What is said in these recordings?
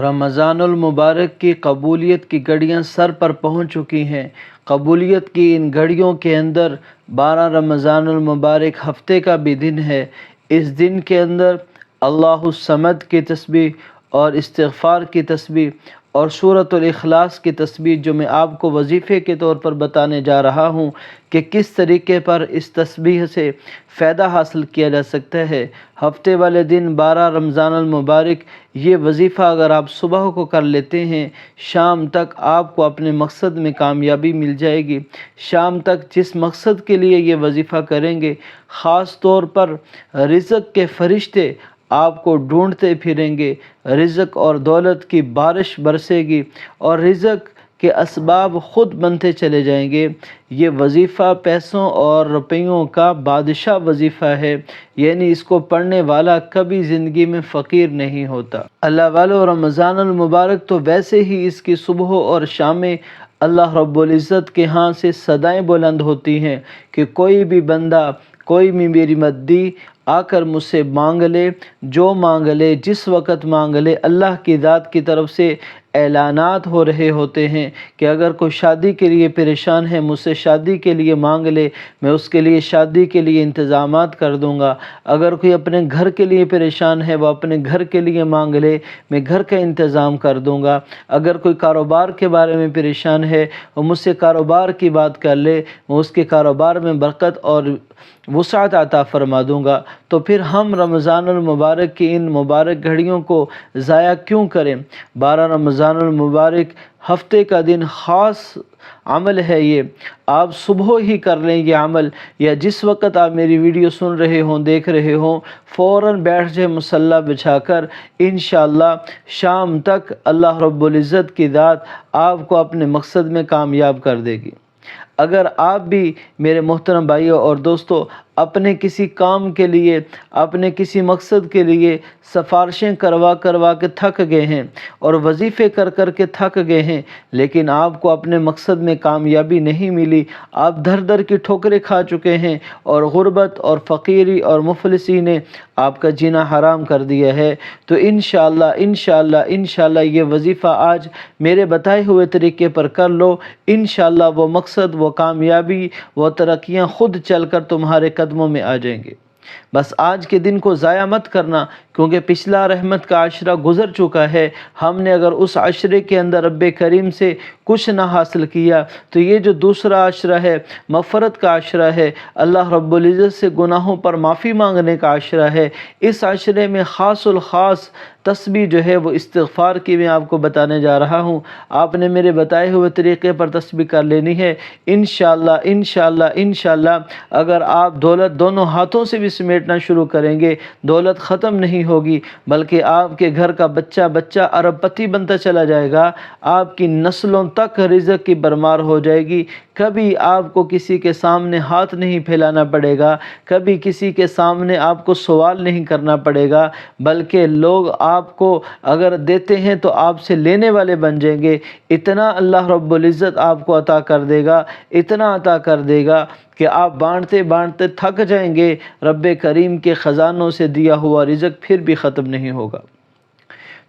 رمضان المبارک کی قبولیت کی گھڑیاں سر پر پہنچ چکی ہیں۔ قبولیت کی ان گھڑیوں کے اندر 12 رمضان المبارک ہفتے کا بھی دن ہے۔ اس دن کے اندر اللہ الصمد کی تسبیح اور استغفار کی تسبیح اور سورۃ الاخلاص کی تسبیح جو میں آپ کو وظیفے کے طور پر بتانے جا رہا ہوں کہ کس طریقے پر اس تسبیح سے فائدہ حاصل کیا جا سکتا ہے۔ ہفتے والے دن 12 رمضان المبارک یہ وظیفہ اگر آپ صبح کو کر لیتے ہیں، شام تک آپ کو اپنے مقصد میں کامیابی مل جائے گی۔ شام تک جس مقصد کے لیے یہ وظیفہ کریں گے، خاص طور پر رزق کے فرشتے آپ کو ڈھونڈتے پھریں گے، رزق اور دولت کی بارش برسے گی اور رزق کے اسباب خود بنتے چلے جائیں گے۔ یہ وظیفہ پیسوں اور روپیوں کا بادشاہ وظیفہ ہے، یعنی اس کو پڑھنے والا کبھی زندگی میں فقیر نہیں ہوتا۔ اللہ والو، رمضان المبارک تو ویسے ہی اس کی صبح اور شامیں اللہ رب العزت کے ہاں سے صدائیں بلند ہوتی ہیں کہ کوئی بھی بندہ، کوئی بھی میری مددی آ کر مجھ سے مانگ لے، جو مانگ لے، جس وقت مانگ لے۔ اللہ کی ذات کی طرف سے اعلانات ہو رہے ہوتے ہیں کہ اگر کوئی شادی کے لیے پریشان ہے، مجھ سے شادی کے لیے مانگ لے، میں اس کے لیے شادی کے لیے انتظامات کر دوں گا۔ اگر کوئی اپنے گھر کے لیے پریشان ہے، وہ اپنے گھر کے لیے مانگ لے، میں گھر کا انتظام کر دوں گا۔ اگر کوئی کاروبار کے بارے میں پریشان ہے، وہ مجھ سے کاروبار کی بات کر لے، میں اس کے کاروبار میں برکت اور وسعت عطا فرما دوں گا۔ تو پھر ہم رمضان المبارک کی ان مبارک گھڑیوں کو ضائع کیوں کریں؟ 12 رمضان المبارک ہفتے کا دن خاص عمل ہے، یہ آپ صبح ہی کر لیں یہ عمل، یا جس وقت آپ میری ویڈیو سن رہے ہوں، دیکھ رہے ہوں، فوراً بیٹھ جائیں مصلی بچھا کر۔ انشاءاللہ شام تک اللہ رب العزت کی ذات آپ کو اپنے مقصد میں کامیاب کر دے گی۔ اگر آپ بھی میرے محترم بھائیوں اور دوستو اپنے کسی کام کے لیے، اپنے کسی مقصد کے لیے سفارشیں کروا کے تھک گئے ہیں اور وظیفے کر کے تھک گئے ہیں، لیکن آپ کو اپنے مقصد میں کامیابی نہیں ملی، آپ در کی ٹھوکریں کھا چکے ہیں اور غربت اور فقیری اور مفلسی نے آپ کا جینا حرام کر دیا ہے، تو انشاءاللہ یہ وظیفہ آج میرے بتائے ہوئے طریقے پر کر لو۔ انشاءاللہ وہ مقصد، وہ کامیابی، وہ ترقیاں خود چل کر تمہارے قدموں میں آ جائیں گے۔ بس آج کے دن کو ضائع مت کرنا، کیونکہ پچھلا رحمت کا عشرہ گزر چکا ہے۔ ہم نے اگر اس عشرے کے اندر رب کریم سے کچھ نہ حاصل کیا تو یہ جو دوسرا عشرہ ہے، مغفرت کا عشرہ ہے، اللہ رب العزت سے گناہوں پر معافی مانگنے کا عشرہ ہے، اس عشرے میں خاص الخاص تسبیح جو ہے وہ استغفار کی میں آپ کو بتانے جا رہا ہوں۔ آپ نے میرے بتائے ہوئے طریقے پر تسبیح کر لینی ہے۔ انشاءاللہ اگر آپ دولت دونوں ہاتھوں سے بھی سمیٹنا شروع کریں گے، دولت ختم نہیں ہوگی، بلکہ آپ کے گھر کا بچہ ارب پتی بنتا چلا جائے گا، آپ کی نسلوں تک رزق کی بھرمار ہو جائے گی۔ کبھی آپ کو کسی کے سامنے ہاتھ نہیں پھیلانا پڑے گا، کبھی کسی کے سامنے آپ کو سوال نہیں کرنا پڑے گا، بلکہ لوگ آپ کو اگر دیتے ہیں تو آپ سے لینے والے بن جائیں گے۔ اتنا اللہ رب العزت آپ کو عطا کر دے گا، اتنا عطا کر دے گا کہ آپ بانٹتے تھک جائیں گے۔ رب کریم کے خزانوں سے دیا ہوا رزق پھر بھی ختم نہیں ہوگا۔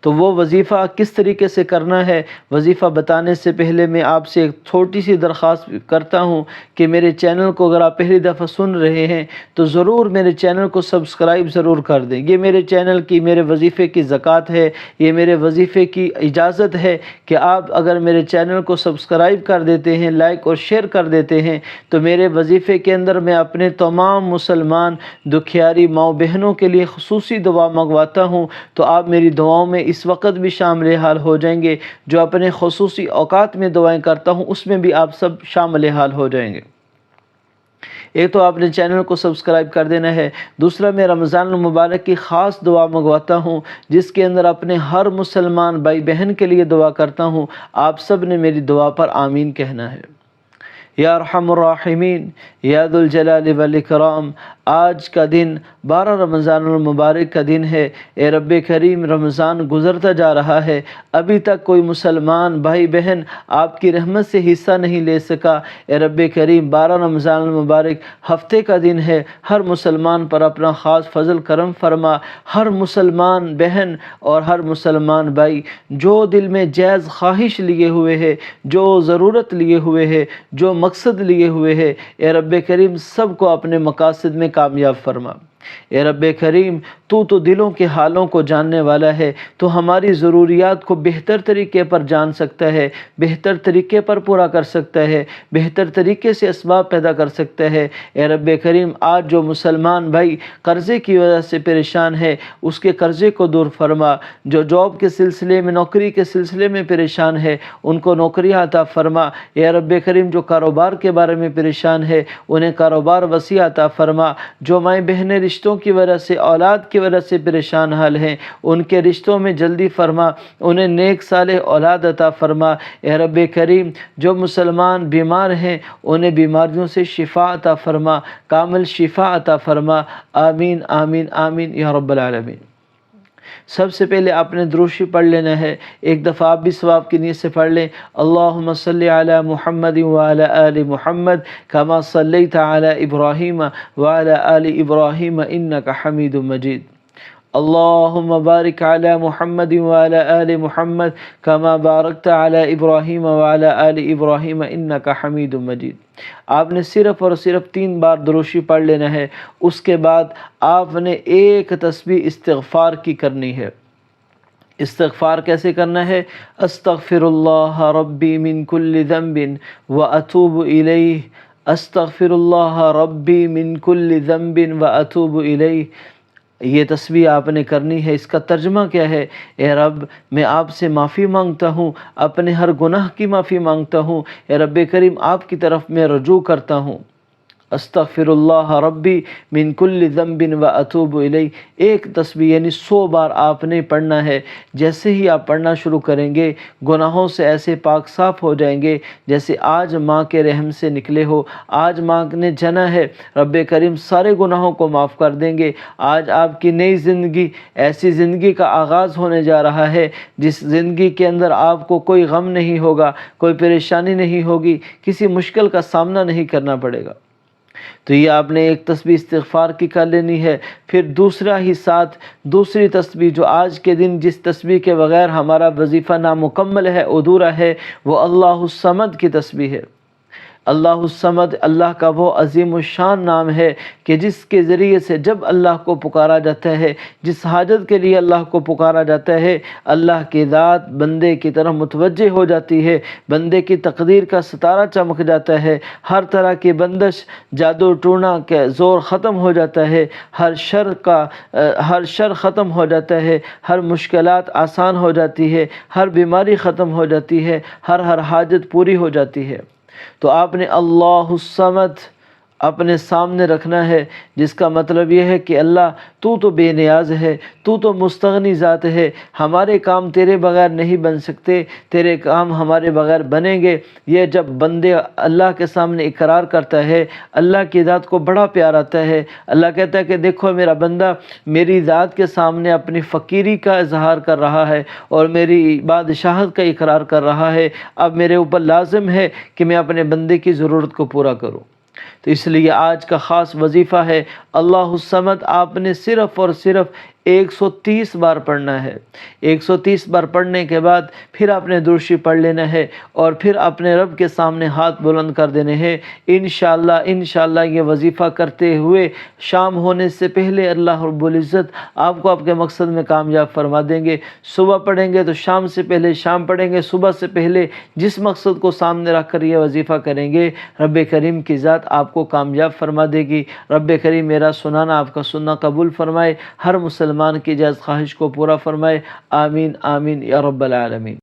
تو وہ وظیفہ کس طریقے سے کرنا ہے، وظیفہ بتانے سے پہلے میں آپ سے ایک چھوٹی سی درخواست کرتا ہوں کہ میرے چینل کو اگر آپ پہلی دفعہ سن رہے ہیں تو ضرور میرے چینل کو سبسکرائب ضرور کر دیں۔ یہ میرے چینل کی، میرے وظیفے کی زکوٰۃ ہے، یہ میرے وظیفے کی اجازت ہے کہ آپ اگر میرے چینل کو سبسکرائب کر دیتے ہیں، لائک اور شیئر کر دیتے ہیں، تو میرے وظیفے کے اندر میں اپنے تمام مسلمان دکھیاری ماؤں بہنوں کے لیے خصوصی دعا منگواتا ہوں، تو آپ میری دعاؤں میں اس وقت بھی شامل حال ہو جائیں گے۔ جو اپنے خصوصی اوقات میں دعائیں کرتا ہوں اس میں بھی آپ سب شامل حال ہو جائیں گے۔ ایک تو آپ نے چینل کو سبسکرائب کر دینا ہے، دوسرا میں رمضان المبارک کی خاص دعا منگواتا ہوں جس کے اندر اپنے ہر مسلمان بھائی بہن کے لیے دعا کرتا ہوں۔ آپ سب نے میری دعا پر آمین کہنا ہے۔ یا ارحم الراحمین، یا ذوالجلال والاکرام، آج کا دن 12 رمضان المبارک کا دن ہے۔ اے رب کریم، رمضان گزرتا جا رہا ہے، ابھی تک کوئی مسلمان بھائی بہن آپ کی رحمت سے حصہ نہیں لے سکا۔ اے رب کریم، 12 رمضان المبارک ہفتے کا دن ہے، ہر مسلمان پر اپنا خاص فضل کرم فرما۔ ہر مسلمان بہن اور ہر مسلمان بھائی جو دل میں جائز خواہش لیے ہوئے ہے، جو ضرورت لیے ہوئے ہے، جو مقصد لیے ہوئے ہے، اے رب کریم سب کو اپنے مقاصد میں کامیاب فرما۔ اے رب کریم، تو دلوں کے حالوں کو جاننے والا ہے، تو ہماری ضروریات کو بہتر طریقے پر جان سکتا ہے، بہتر طریقے پر پورا کر سکتا ہے، بہتر طریقے سے اسباب پیدا کر سکتا ہے۔ اے رب کریم، آج جو مسلمان بھائی قرضے کی وجہ سے پریشان ہے، اس کے قرضے کو دور فرما۔ جو جاب کے سلسلے میں، نوکری کے سلسلے میں پریشان ہے، ان کو نوکری عطا فرما۔ اے رب کریم، جو کاروبار کے بارے میں پریشان ہے، انہیں کاروبار وسیع عطا فرما۔ جو مائیں بہنیں رشتوں کی وجہ سے، اولاد کی وجہ سے پریشان حال ہیں، ان کے رشتوں میں جلدی فرما، انہیں نیک صالح اولاد عطا فرما۔ اے رب کریم، جو مسلمان بیمار ہیں، انہیں بیماریوں سے شفا عطا فرما، کامل شفا عطا فرما۔ آمین آمین آمین یا رب العالمین۔ سب سے پہلے آپ نے دروشی پڑھ لینا ہے، ایک دفعہ آپ بھی ثواب کی نیت سے پڑھ لیں۔ اللہم صلی علی محمد وعلی آل محمد کما صلیت علی ابراہیم وعلی آل ابراہیم انک حمید مجید۔ اللہم بارک علی محمد وعلی آل محمد کما بارکت علی ابراہیم وعلی آل ابراہیم انک حمید مجید۔ آپ نے صرف اور صرف 3 بار دروشی پڑھ لینا ہے۔ اس کے بعد آپ نے ایک تسبیح استغفار کی کرنی ہے۔ استغفار کیسے کرنا ہے؟ استغفر اللہ ربی من کل ذنب واتوب الیہ، استغفر اللہ ربی من کل ذنب واتوب الیہ۔ یہ تسبیح آپ نے کرنی ہے۔ اس کا ترجمہ کیا ہے؟ اے رب، میں آپ سے معافی مانگتا ہوں، اپنے ہر گناہ کی معافی مانگتا ہوں۔ اے رب کریم، آپ کی طرف میں رجوع کرتا ہوں۔ استغفر اللہ ربی من کل ذنب واتوب الیہ، ایک تسبیح یعنی 100 بار آپ نے پڑھنا ہے۔ جیسے ہی آپ پڑھنا شروع کریں گے، گناہوں سے ایسے پاک صاف ہو جائیں گے جیسے آج ماں کے رحم سے نکلے ہو۔ آج ماں نے جنا ہے، رب کریم سارے گناہوں کو معاف کر دیں گے۔ آج آپ کی نئی زندگی، ایسی زندگی کا آغاز ہونے جا رہا ہے جس زندگی کے اندر آپ کو کوئی غم نہیں ہوگا، کوئی پریشانی نہیں ہوگی، کسی مشکل کا سامنا نہیں کرنا پڑے گا۔ تو یہ آپ نے ایک تسبیح استغفار کی کر لینی ہے۔ پھر دوسرا ہی ساتھ دوسری تسبیح، جو آج کے دن جس تسبیح کے بغیر ہمارا وظیفہ نامکمل ہے، ادھورا ہے، وہ اللہ الصمد کی تسبیح ہے۔ اللہ الصمد، اللہ کا وہ عظیم الشان نام ہے کہ جس کے ذریعے سے جب اللہ کو پکارا جاتا ہے، جس حاجت کے لیے اللہ کو پکارا جاتا ہے، اللہ کی ذات بندے کی طرف متوجہ ہو جاتی ہے، بندے کی تقدیر کا ستارہ چمک جاتا ہے، ہر طرح کی بندش، جادو ٹونا کے زور ختم ہو جاتا ہے، ہر شر ختم ہو جاتا ہے، ہر مشکلات آسان ہو جاتی ہے، ہر بیماری ختم ہو جاتی ہے، ہر حاجت پوری ہو جاتی ہے۔ تو آپ نے اللہ الصمد اپنے سامنے رکھنا ہے، جس کا مطلب یہ ہے کہ اللہ تو بے نیاز ہے، تو مستغنی ذات ہے، ہمارے کام تیرے بغیر نہیں بن سکتے، تیرے کام ہمارے بغیر بنیں گے۔ یہ جب بندے اللہ کے سامنے اقرار کرتا ہے، اللہ کی ذات کو بڑا پیار آتا ہے۔ اللہ کہتا ہے کہ دیکھو میرا بندہ میری ذات کے سامنے اپنی فقیری کا اظہار کر رہا ہے اور میری بادشاہت کا اقرار کر رہا ہے، اب میرے اوپر لازم ہے کہ میں اپنے بندے کی ضرورت کو پورا کروں۔ تو اس لیے آج کا خاص وظیفہ ہے اللہ الصمد، آپ نے صرف اور صرف 130 بار پڑھنا ہے۔ 130 بار پڑھنے کے بعد پھر آپ نے درشی پڑھ لینا ہے اور پھر اپنے رب کے سامنے ہاتھ بلند کر دینے ہیں۔ انشاءاللہ یہ وظیفہ کرتے ہوئے شام ہونے سے پہلے اللہ رب العزت آپ کو آپ کے مقصد میں کامیاب فرما دیں گے۔ صبح پڑھیں گے تو شام سے پہلے، شام پڑھیں گے صبح سے پہلے، جس مقصد کو سامنے رکھ کر یہ وظیفہ کریں گے، رب کریم کی ذات آپ کو کامیاب فرما دے گی۔ رب کریم میرا سنانا، آپ کا سننا قبول فرمائے، ہر مسلمان کی جائز خواہش کو پورا فرمائے۔ آمین آمین یا رب العالمین۔